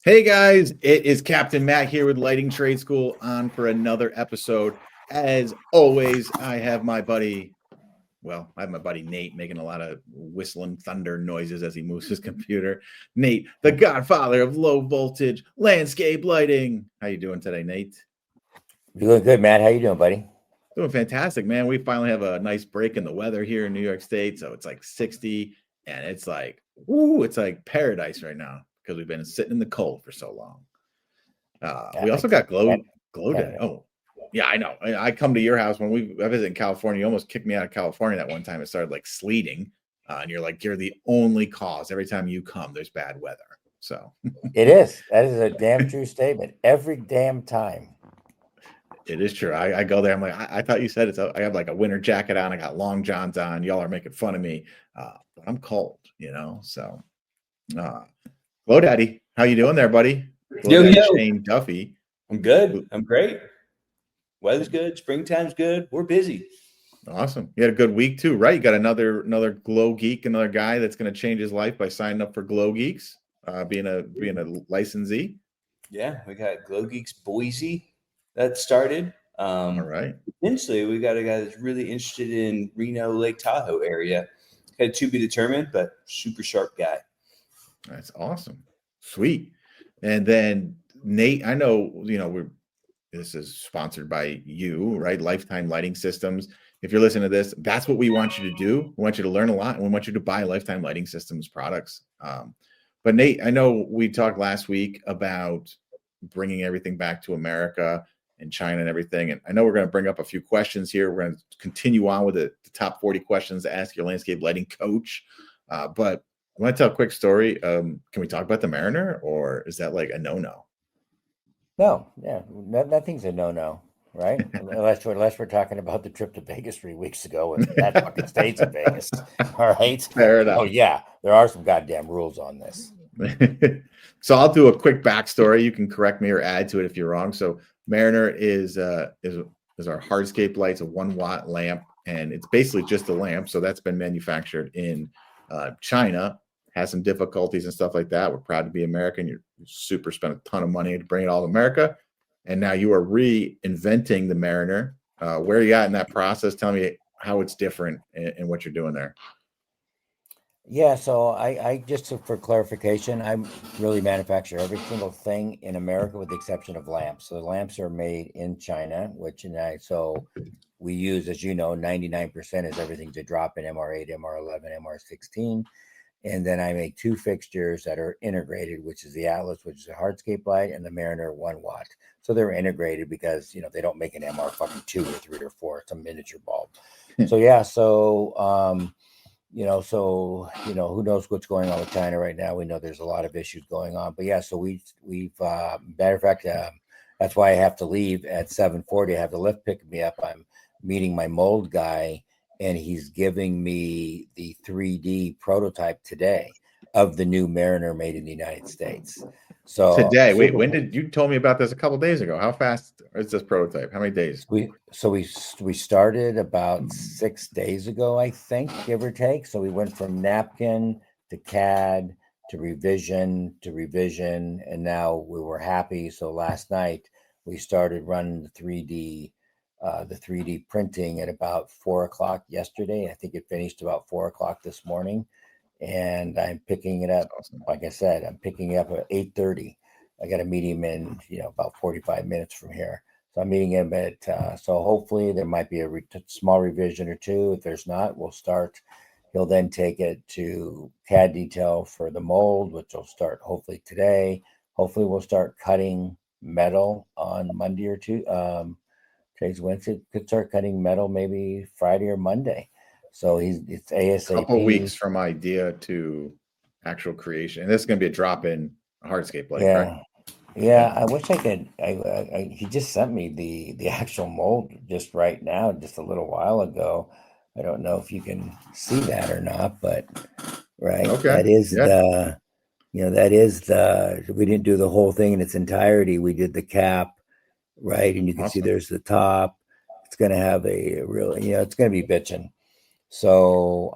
Hey guys, it is Captain Matt here with Lighting Trade School on for another episode. As always, I have my buddy, Nate making a lot of whistling thunder noises as he moves his computer. Nate, the godfather of low voltage landscape lighting. How you doing today, Nate? Doing good, Matt. How you doing, buddy? Doing fantastic, man. We finally have a nice break in the weather here in New York State. So it's like 60 and it's like, it's like paradise right now because we've been sitting in the cold for so long. We also got glow day. Oh, yeah, I know. I come to your house when I visit in California. You almost kicked me out of California that one time. It started like sleeting, and you're the only cause. Every time you come, there's bad weather. So it is. That is a damn true statement. Every damn time. It is true. I go there. I'm like, I thought you said I have like a winter jacket on. I got long johns on. Y'all are making fun of me, but I'm cold. So, Glow Daddy, how you doing there, buddy? Yo. Shane Duffy. I'm good. I'm great. Weather's good. Springtime's good. We're busy. Awesome. You had a good week too, right? You got another Glow Geek, another guy that's going to change his life by signing up for Glow Geeks, being a licensee. Yeah, we got Glow Geeks Boise that started. All right. Potentially, we got a guy that's really interested in Reno, Lake Tahoe area. Had to be determined, but super sharp guy. That's awesome. Sweet. And then Nate, I know, this is sponsored by you, right? Lifetime Lighting Systems. If you're listening to this, that's what we want you to do. We want you to learn a lot, and we want you to buy Lifetime Lighting Systems products. But Nate, I know we talked last week about bringing everything back to America and China and everything. And I know we're going to bring up a few questions here. We're going to continue on with the top 40 questions to ask your landscape lighting coach. But I want to tell a quick story. Can we talk about the Mariner, or is that like a no-no? No, yeah, nothing's a no-no, right? unless we're talking about the trip to Vegas 3 weeks ago and that fucking stays in Vegas. All right. Fair enough. Oh yeah, there are some goddamn rules on this. So I'll do a quick backstory. You can correct me or add to it if you're wrong. So Mariner is our hardscape lights, a 1-watt lamp, and it's basically just a lamp. So that's been manufactured in China. Has some difficulties and stuff like that. We're proud to be American. You super spent a ton of money to bring it all to America. And now you are reinventing the Mariner. Where are you at in that process? Tell me how it's different and what you're doing there. Yeah, so I just for clarification, I really manufacture every single thing in America with the exception of lamps. So the lamps are made in China, so we use, as you know, 99% is everything to drop in MR8, MR11, MR16. And then I make 2 fixtures that are integrated, which is the Atlas, which is a hardscape light, and the Mariner 1-watt. So they're integrated because, they don't make an MR fucking 2 or 3 or 4. It's a miniature bulb. So, yeah. So, who knows what's going on with China right now? We know there's a lot of issues going on. But, yeah, so we've matter of fact, that's why I have to leave at 7:40. I have the lift pick me up. I'm meeting my mold guy, and he's giving me the 3D prototype today of the new Mariner made in the United States. So today, when did you told me about this a couple of days ago? How fast is this prototype? How many days? We started about 6 days ago, I think, give or take. So we went from napkin to CAD to revision, and now we were happy. So last night we started running the 3D printing at about 4:00 yesterday. I think it finished about 4:00 this morning, and I'm picking it up. Awesome. Like I said, I'm picking it up at 8:30. I got to meet him in, about 45 minutes from here. So I'm meeting him at, so hopefully there might be a small revision or 2. If there's not, we'll start. He'll then take it to CAD detail for the mold, which will start hopefully today. Hopefully we'll start cutting metal on Monday or 2. Today's Wednesday. Could start cutting metal maybe Friday or Monday. So it's ASAP. A couple weeks from idea to actual creation, and this is going to be a drop-in hardscape light. Yeah, right? Yeah. I wish I could. He just sent me the actual mold just right now, just a little while ago. I don't know if you can see that or not, but right, okay. That is we didn't do the whole thing in its entirety. We did the cap. Right, and you can see there's the top. It's going to have a real, it's going to be bitching. So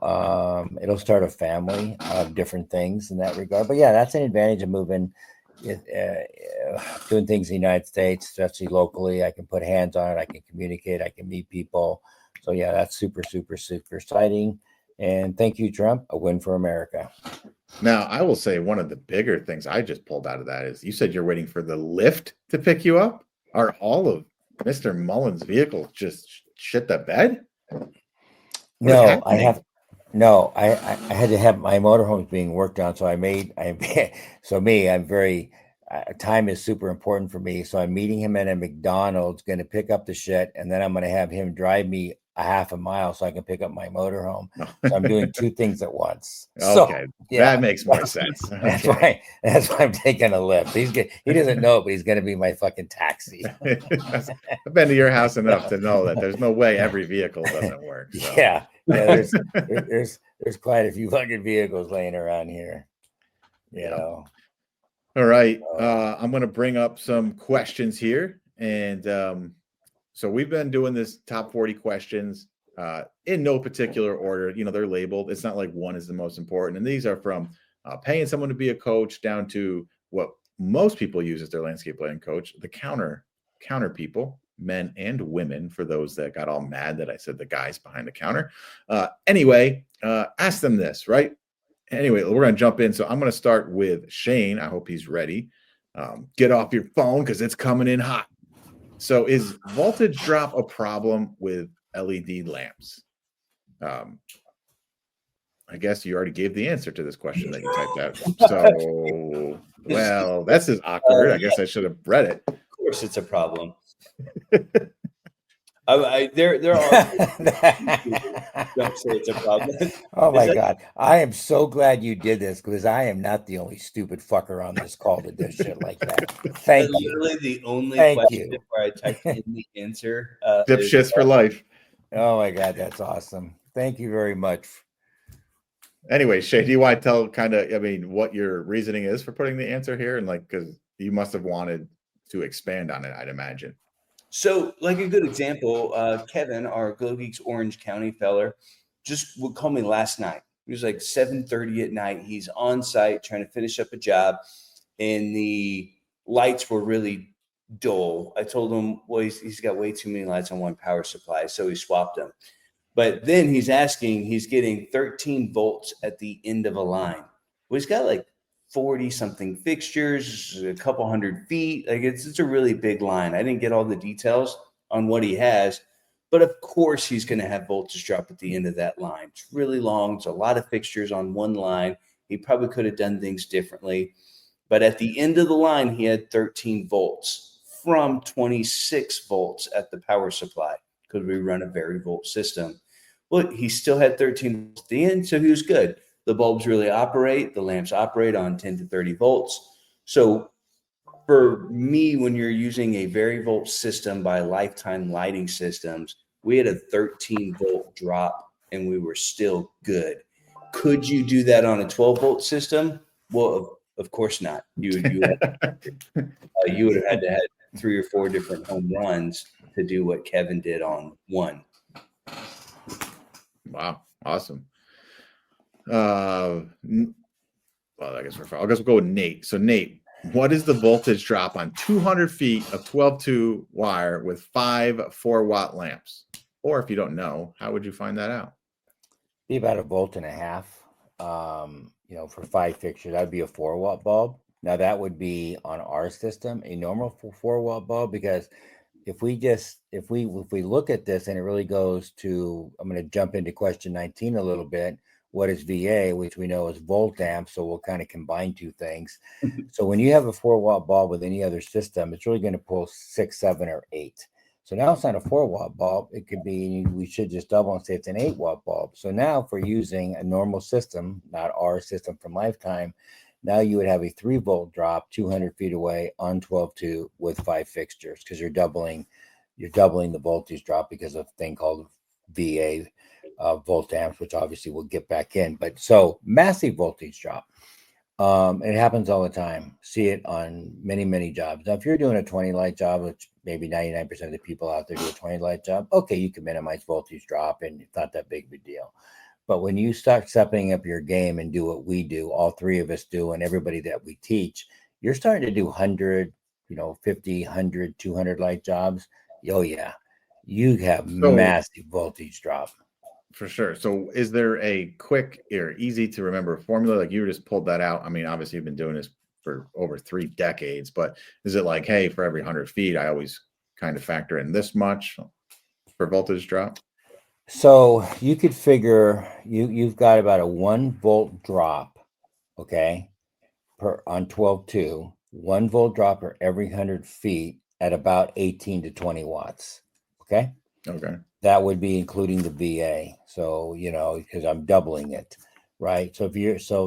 it'll start a family of different things in that regard. But yeah, that's an advantage of moving doing things in the United States, especially locally. I can put hands on it. I can communicate. I can meet people. So yeah, that's super, super, super exciting. And thank you, Trump. A win for America. Now, I will say one of the bigger things I just pulled out of that is you said you're waiting for the lift to pick you up. Are all of Mr. Mullins' vehicles just shit the bed? No, I have. No, I had to have my motorhomes being worked on. So I'm very, time is super important for me. So I'm meeting him at a McDonald's, going to pick up the shit. And then I'm going to have him drive me a half a mile so I can pick up my motorhome. So I'm doing two things at once. Okay. So, yeah, that makes more sense. That's why I'm taking a Lyft. He doesn't know it, but he's going to be my fucking taxi. I've been to your house enough to know that there's no way every vehicle doesn't work. So. Yeah. There's quite a few fucking vehicles laying around here. You know. All right. I'm going to bring up some questions here. And so we've been doing this top 40 questions in no particular order. You know, they're labeled. It's not like one is the most important. And these are from paying someone to be a coach down to what most people use as their landscape lighting coach, the counter people, men and women, for those that got all mad that I said the guys behind the counter. Anyway, ask them this, right? Anyway, we're going to jump in. So I'm going to start with Shane. I hope he's ready. Get off your phone because it's coming in hot. So is voltage drop a problem with LED lamps? I guess you already gave the answer to this question that you typed out. So, well, that's as awkward. I guess I should have read it. Of course it's a problem. There are don't say it's a problem. Oh my God. I am so glad you did this because I am not the only stupid fucker on this call that does shit like that. Thank you. Literally the only Thank question you. where I typed in the answer. Dipshits for life. Oh my God, that's awesome. Thank you very much. Anyway, Shay, do you want to tell what your reasoning is for putting the answer here? And because you must have wanted to expand on it, I'd imagine. So, like a good example, Kevin, our Glow Geeks Orange County feller, just would call me last night. It was like 7:30 at night. He's on site trying to finish up a job, and the lights were really dull. I told him, well, he's got way too many lights on one power supply, so he swapped them. But then he's getting 13 volts at the end of a line. Well, he's got like 40 something fixtures, a couple hundred feet. Like it's a really big line. I didn't get all the details on what he has, but of course he's going to have voltage drop at the end of that line. It's really long. It's a lot of fixtures on one line. He probably could have done things differently, but at the end of the line, he had 13 volts from 26 volts at the power supply because we run a variable system. Well, he still had 13 volts at the end, so he was good. The bulbs really operate. The lamps operate on 10 to 30 volts. So for me, when you're using a variable system by Lifetime Lighting Systems, we had a 13 volt drop and we were still good. Could you do that on a 12 volt system? Well, of course not. You would have had to have 3 or 4 different home runs to do what Kevin did on one. Wow. Awesome. Well, I guess we'll go with Nate. So Nate, what is the voltage drop on 200 feet of 12-2 wire with 5 4-watt lamps? Or if you don't know, how would you find that out? Be about 1.5 volts. For 5 fixtures, that'd be a 4-watt bulb. Now that would be on our system, a normal 4-watt bulb, because if we look at this and it really goes to, I'm going to jump into question 19 a little bit. What is VA, which we know is volt amp. So we'll kind of combine two things. So when you have a 4-watt bulb with any other system, it's really going to pull 6, 7, or 8. So now it's not a 4-watt bulb. It could be, we should just double and say it's an 8-watt bulb. So now if we're using a normal system, not our system from Lifetime, now you would have a 3-volt drop 200 feet away on 12-2 with 5 fixtures, because you're doubling the voltage drop because of a thing called VA volt amps, which obviously we'll get back in. But so massive voltage drop. It happens all the time. See it on many, many jobs. Now, if you're doing a 20 light job, which maybe 99% of the people out there do a 20 light job, okay, you can minimize voltage drop and it's not that big of a deal. But when you start stepping up your game and do what we do, all three of us do, and everybody that we teach, You're starting to do 100, 50, 100, 200 light jobs. Oh yeah, you have So massive voltage drop. for sure. So is there a quick or easy to remember formula? Like you just pulled that out. I mean, obviously you've been doing this for over 3 decades, but is it like, hey, for every 100 feet, I always kind of factor in this much for voltage drop? So you could figure you've got about a 1 volt drop, okay, per on 12.2, 1 volt drop per every 100 feet at about 18 to 20 watts. Okay. Okay. That would be including the VA. So, because I'm doubling it, right? So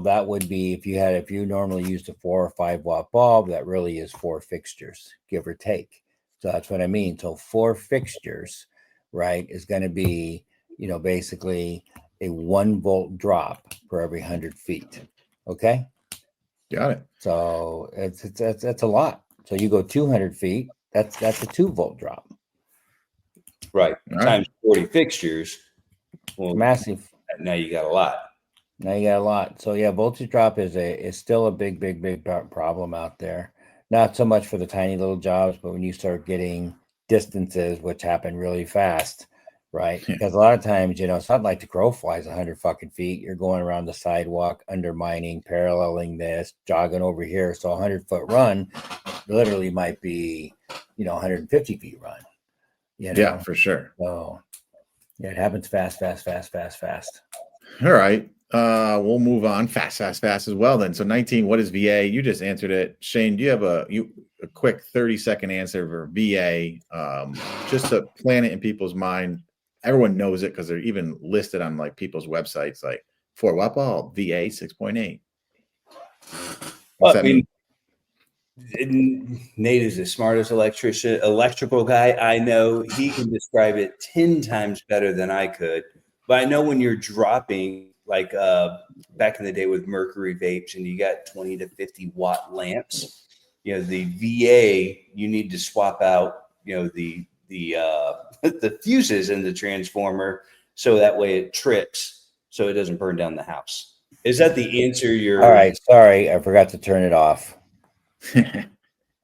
that would be if you normally used a 4 or 5 watt bulb, that really is 4 fixtures, give or take. So that's what I mean. So 4 fixtures, right, is going to be, basically a 1 volt drop per every 100 feet. Okay. Got it. So that's a lot. So you go 200 feet, that's a 2 volt drop. Right. All right. Times 40 fixtures. Well, Massive. now you got a lot. Now you got a lot. So yeah, voltage drop is still a big problem out there. Not so much for the tiny little jobs, but when you start getting distances, which happen really fast, right? Yeah. Because a lot of times, it's not like the crow flies 100 fucking feet. You're going around the sidewalk, undermining, paralleling this, jogging over here. So a 100-foot run literally might be, 150 feet run. Yeah, for sure. So yeah, it happens fast. All right. We'll move on fast as well then. So 19, what is VA? You just answered it. Shane, do you have a quick 30-second answer for VA? Just to plant it in people's mind. Everyone knows it because they're even listed on like people's websites, like 4-watt bulb, VA 6.8. What's that mean? Nate is the smartest electrical guy I know. He can describe it 10 times better than I could. But I know when you're dropping, like back in the day with mercury vapes, and you got 20 to 50 watt lamps, the VA, you need to swap out, the the fuses in the transformer so that way it trips, so it doesn't burn down the house. Is that the answer? All right. Sorry, I forgot to turn it off.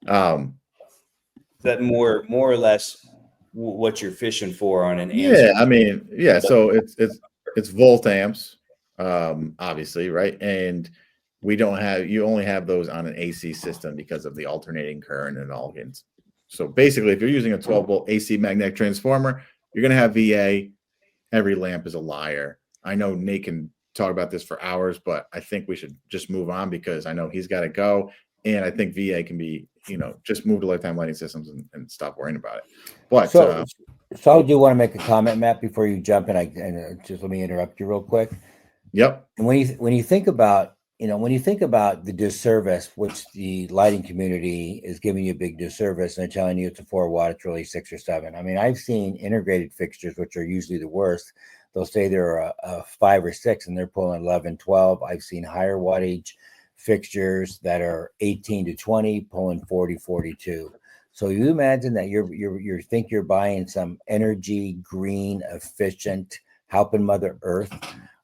That more or less what you're fishing for on an answer. Yeah, I mean, yeah. So it's volt amps, obviously, right? And you only have those on an AC system because of the alternating current and all. So basically, if you're using a 12-volt AC magnetic transformer, you're going to have VA. Every lamp is a liar. I know Nate can talk about this for hours, but I think we should just move on because I know he's got to go. And I think VA can be, just move to lifetime lighting systems and stop worrying about it. But so I do want to make a comment, Matt, before you jump in. And just let me interrupt you real quick. Yep. And when you think about the disservice, which the lighting community is giving you a big disservice, and they're telling you it's a 4 watt, it's really 6 or 7. I mean, I've seen integrated fixtures, which are usually the worst. They'll say they're a 5 or 6, and they're pulling 11, 12. I've seen higher wattage fixtures that are 18 to 20, pulling 40, 42. So you imagine that you think you're buying some energy, green, efficient, helping Mother Earth,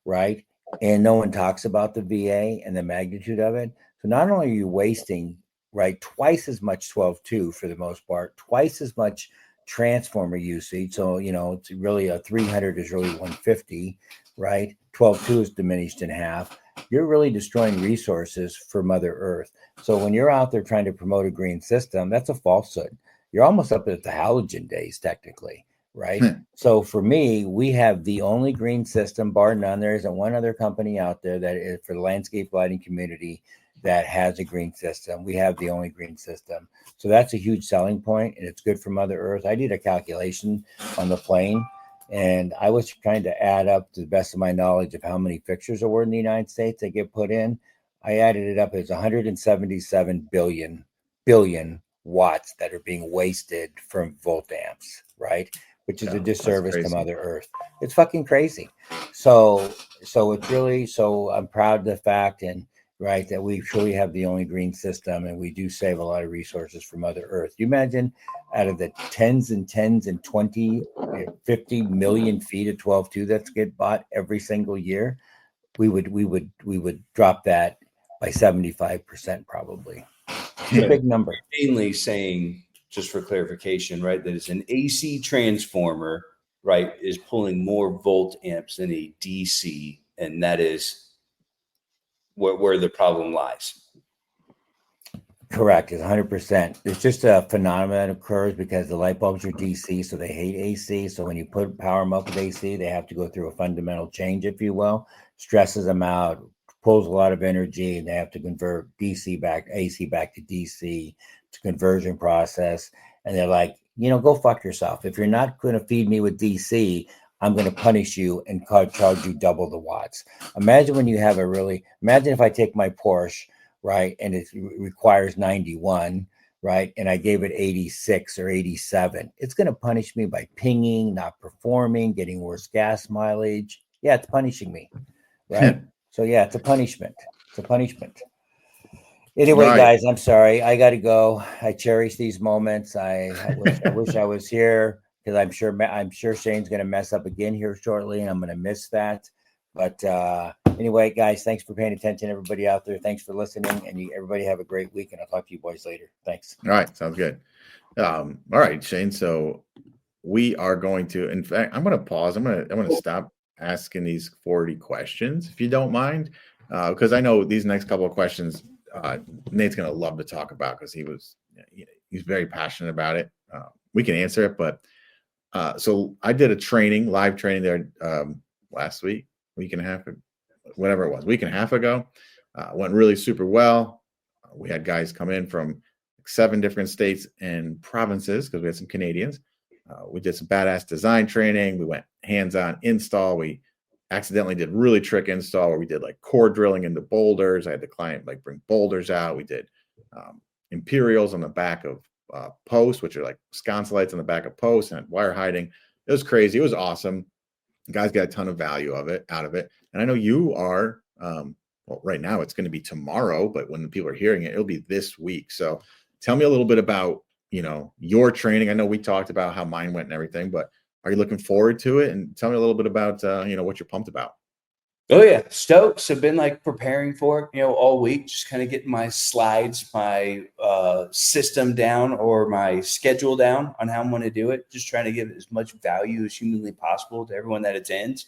right? And no one talks about the VA and the magnitude of it. So not only are you wasting, right, twice as much 12.2 for the most part, twice as much transformer usage. So, it's really a 300 is really 150, right? 12.2 is diminished in half. You're really destroying resources for Mother Earth. So when you're out there trying to promote a green system, that's a falsehood. You're almost up at the halogen days, technically, right? So for me, we have the only green system, bar none. There isn't one other company out there that is for the landscape lighting community that has a green system. We have the only green system. So that's a huge selling point, and it's good for Mother Earth. I did a calculation on the plane, and I was trying to add up to the best of my knowledge of how many fixtures are in the United States that get put in. I added it up as 177 billion watts that are being wasted from volt amps, right? Which is a disservice to Mother Earth. It's fucking crazy. So it's really, I'm proud of the fact right, that we truly have the only green system, and we do save a lot of resources for Mother Earth. You imagine out of the tens and 20, 50 million feet of 12.2 that's get bought every single year, we would drop that by 75% probably. It's a big number. Mainly saying, just for clarification, right, that it's an AC transformer, right, is pulling more volt amps than a DC, and that is where the problem lies. Correct. It's 100%. It's just a phenomenon that occurs because the light bulbs are DC, so they hate AC. So when you power them up with AC, they have to go through a fundamental change, if you will. Stresses them out, pulls a lot of energy, and they have to convert AC back to DC. It's a conversion process. And they're like, go fuck yourself. If you're not going to feed me with DC, I'm going to punish you and charge you double the watts. Imagine if I take my Porsche, right, and it requires 91, right, and I gave it 86 or 87, it's going to punish me by pinging, not performing, getting worse gas mileage. Yeah, it's punishing me, right? So yeah, it's a punishment. Anyway, Right. guys, I'm sorry. I got to go. I cherish these moments. I wish I was here, because I'm sure Shane's going to mess up again here shortly, and I'm going to miss that. But anyway, guys, thanks for paying attention, everybody out there. Thanks for listening, and everybody have a great week, and I'll talk to you boys later. Thanks. All right. Sounds good. All right, Shane. So we are going to, in fact, I'm going to pause. I'm going to stop asking these 40 questions, if you don't mind, because I know these next couple of questions, Nate's going to love to talk about, because he's very passionate about it. We can answer it, but so I did a live training there last week and a half, whatever it was, week and a half ago. Went really super well. We had guys come in from 7 different states and provinces, because we had some Canadians. We did some badass design training. We went hands-on install. We accidentally did really trick install where we did like core drilling into boulders. I had the client like bring boulders out. We did imperials on the back of posts, which are like sconce lights on the back of posts, and wire hiding. It was crazy. It was awesome. The guys got a ton of value out of it. And I know you are, well, right now it's going to be tomorrow, but when the people are hearing it, it'll be this week. So tell me a little bit about, your training. I know we talked about how mine went and everything, but are you looking forward to it? And tell me a little bit about, what you're pumped about. Oh yeah, stoked. So been like preparing for it, all week, just kind of getting my slides, my system down, or my schedule down on how I'm going to do it. Just trying to give as much value as humanly possible to everyone that attends.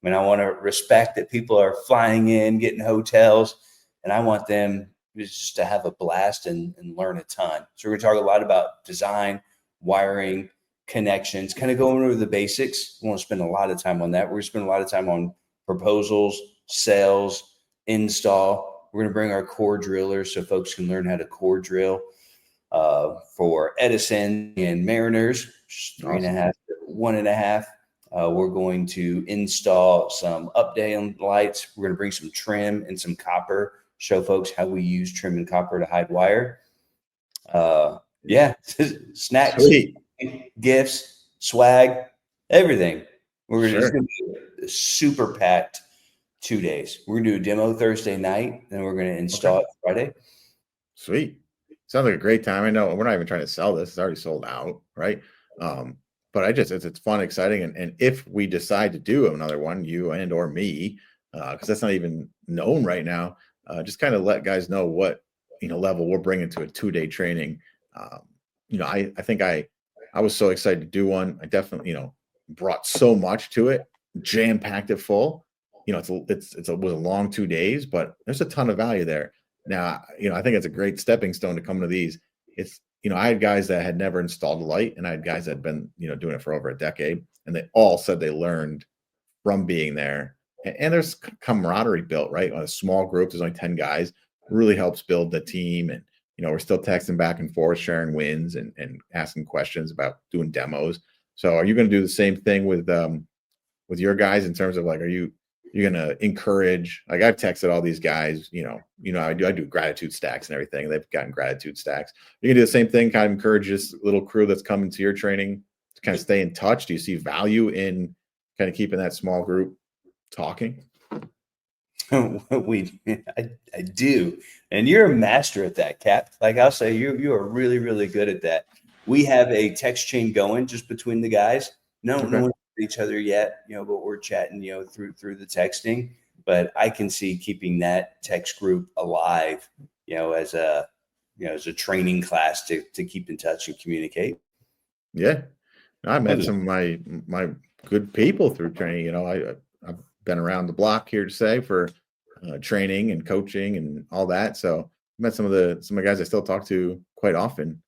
I mean, I want to respect that people are flying in, getting hotels, and I want them just to have a blast and learn a ton. So we're going to talk a lot about design, wiring, connections, kind of going over the basics. We won't spend a lot of time on that. We're going to spend a lot of time on proposals, sales, install. We're going to bring our core drillers so folks can learn how to core drill for Edison and Mariners, 3.5 to 1.5. We're going to install some up-down lights. We're going to bring some trim and some copper, show folks how we use trim and copper to hide wire. Snacks, Sweet. gifts, swag, everything. We're Sure. just going to be a super packed 2 days. We're going to do a demo Thursday night, then we're going to install it Friday. Sweet. Sounds like a great time. I know we're not even trying to sell this. It's already sold out, right? But it's fun, exciting. And if we decide to do another one, you and or me, because that's not even known right now, just kind of let guys know what, level we're bringing to a 2-day training. I think I was so excited to do one. I definitely, brought so much to it, jam-packed it full. It was a long 2 days, but there's a ton of value there. Now, I think it's a great stepping stone to come to these. It's, I had guys that had never installed a light, and I had guys that had been, doing it for over a decade, and they all said they learned from being there. And there's camaraderie built, right? On a small group, there's only 10 guys, really helps build the team. And, we're still texting back and forth, sharing wins and asking questions about doing demos. So are you going to do the same thing with your guys in terms of like, you're going to encourage, like I've texted all these guys, I do gratitude stacks and everything. They've gotten gratitude stacks. You can do the same thing, kind of encourage this little crew that's coming to your training to kind of stay in touch. Do you see value in kind of keeping that small group talking? I do. And you're a master at that, Cap. Like I'll say, you are really, really good at that. We have a text chain going just between the guys. No one knows each other yet, but we're chatting, through the texting. But I can see keeping that text group alive, as a as a training class to keep in touch and communicate. Yeah. I met Okay. some of my good people through training. I've been around the block here to say for training and coaching and all that. So I met some of the guys I still talk to quite often,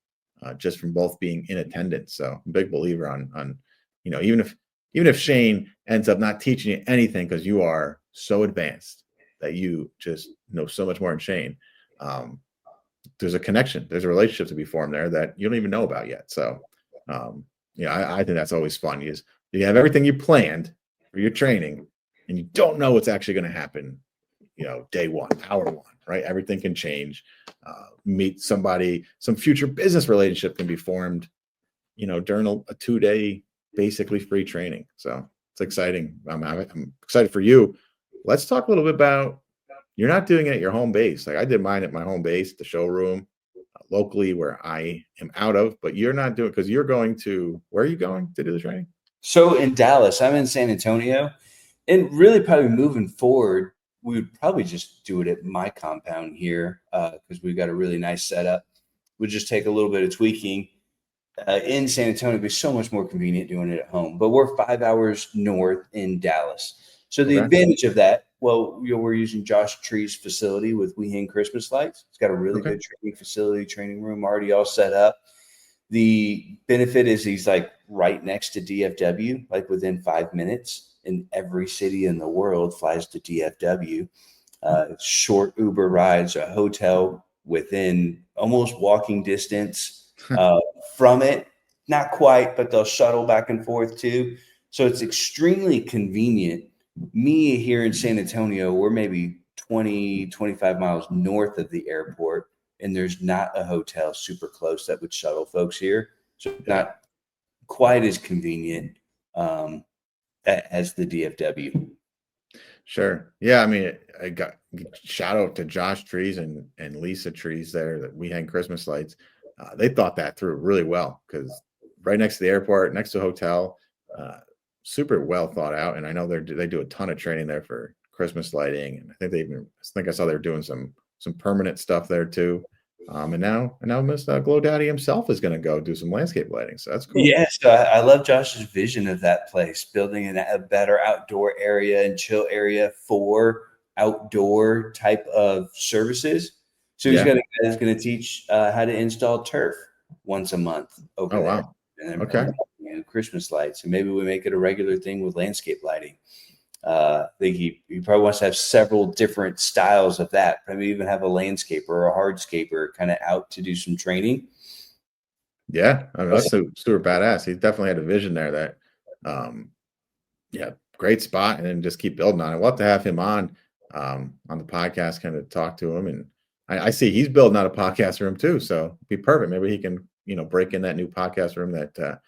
just from both being in attendance. So I'm a big believer on even if Shane ends up not teaching you anything because you are so advanced that you just know so much more than Shane. There's a connection, there's a relationship to be formed there that you don't even know about yet. So, I think that's always fun. You have everything you planned for your training, and you don't know what's actually going to happen. Day one, hour one, right? Everything can change. Meet somebody, some future business relationship can be formed. During a 2-day, basically free training. So it's exciting. I'm excited for you. Let's talk a little bit about. You're not doing it at your home base. Like I did mine at my home base, the showroom, locally where I am out of, but you're not doing because you're going to, where are you going to do the training? So in Dallas, I'm in San Antonio, and really probably moving forward, we would probably just do it at my compound here because we've got a really nice setup. We'd just take a little bit of tweaking in San Antonio. It'd be so much more convenient doing it at home, but we're 5 hours north in Dallas. So the advantage of that, we're using Josh Tree's facility with We Hang Christmas Lights. It's got a really good training facility, training room already all set up. The benefit is he's like right next to DFW, like within 5 minutes, and every city in the world flies to DFW. Short Uber rides, a hotel within almost walking distance from it. Not quite, but they'll shuttle back and forth too. So it's extremely convenient. Me here in San Antonio, we're maybe 20, 25 miles north of the airport, and there's not a hotel super close that would shuttle folks here. So it's not quite as convenient as the DFW. Sure. Yeah. I mean, I got shout out to Josh Trees and Lisa Trees there that We Hang Christmas Lights. They thought that through really well because right next to the airport, next to a hotel, super well thought out. And I know they do a ton of training there for Christmas lighting. And I think I saw they're doing some permanent stuff there too. And now Mr. Glow Daddy himself is going to go do some landscape lighting. So that's cool. Yeah, so I love Josh's vision of that place, building a better outdoor area and chill area for outdoor type of services. So he's got a guy that's going to teach how to install turf once a month over there. Wow. And Christmas lights. And maybe we make it a regular thing with landscape lighting. I think he probably wants to have several different styles of that. Maybe even have a landscaper or a hardscaper kind of out to do some training. Yeah, I mean, that's super badass. He definitely had a vision there that, great spot, and then just keep building on it. We'll have to have him on the podcast, kind of talk to him. And I see he's building out a podcast room too, so it'd be perfect. Maybe he can, break in that new podcast room that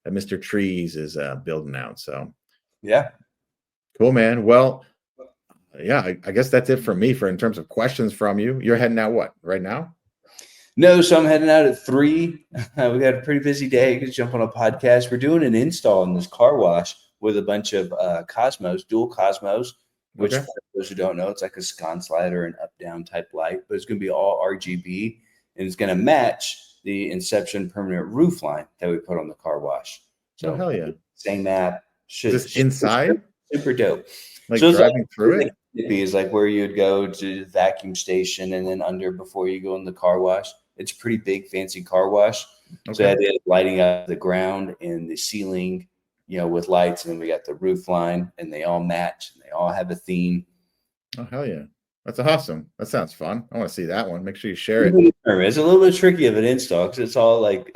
Mr. Trees is building out. So yeah. Cool, man. Well, I guess that's it for me in terms of questions from you. You're heading out what right now? No, so I'm heading out at 3. We got a pretty busy day. Could jump on a podcast. We're doing an install in this car wash with a bunch of dual Cosmos, which for those who don't know, it's like a sconce light or an up-down type light, but it's going to be all RGB, and it's going to match the Inception permanent roof line that we put on the car wash. So hell yeah. Same app. Is this inside? Super dope. Like so driving through it? Is like where you'd go to the vacuum station and then under before you go in the car wash. It's a pretty big, fancy car wash. So that is lighting up the ground and the ceiling, with lights. And then we got the roof line, and they all match. And they all have a theme. Oh, hell yeah. That's awesome. That sounds fun. I want to see that one. Make sure you share it. It's a little bit tricky of an install because it's all like,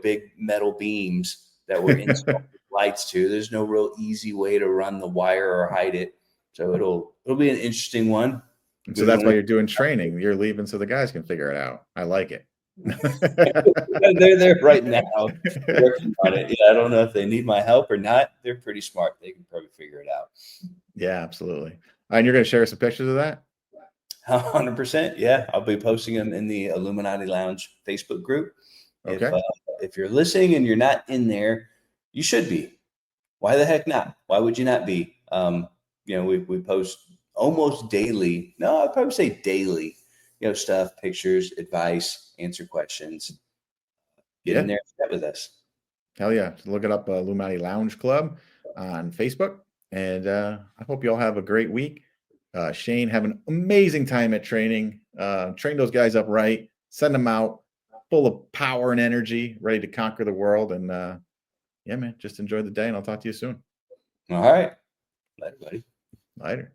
big metal beams that we're installing lights to. There's no real easy way to run the wire or hide it. So it'll be an interesting one. So that's why you're doing training. You're leaving so the guys can figure it out. I like it. They're there right now working on it. Yeah, I don't know if they need my help or not. They're pretty smart. They can probably figure it out. Yeah, absolutely. And you're going to share some pictures of that? 100%. Yeah, I'll be posting them in the Illuminati Lounge Facebook group. Okay. If you're listening and you're not in there, you should be. Why the heck not? Why would you not be? We post almost daily. No, I'd probably say daily. stuff, pictures, advice, answer questions. Get in there and chat with us. Hell yeah. So look it up, Illuminati Lounge Club on Facebook. And I hope you all have a great week. Shane, have an amazing time at training. Train those guys up right. Send them out full of power and energy, ready to conquer the world. And yeah, man, just enjoy the day, and I'll talk to you soon. All right. Later, buddy. Later.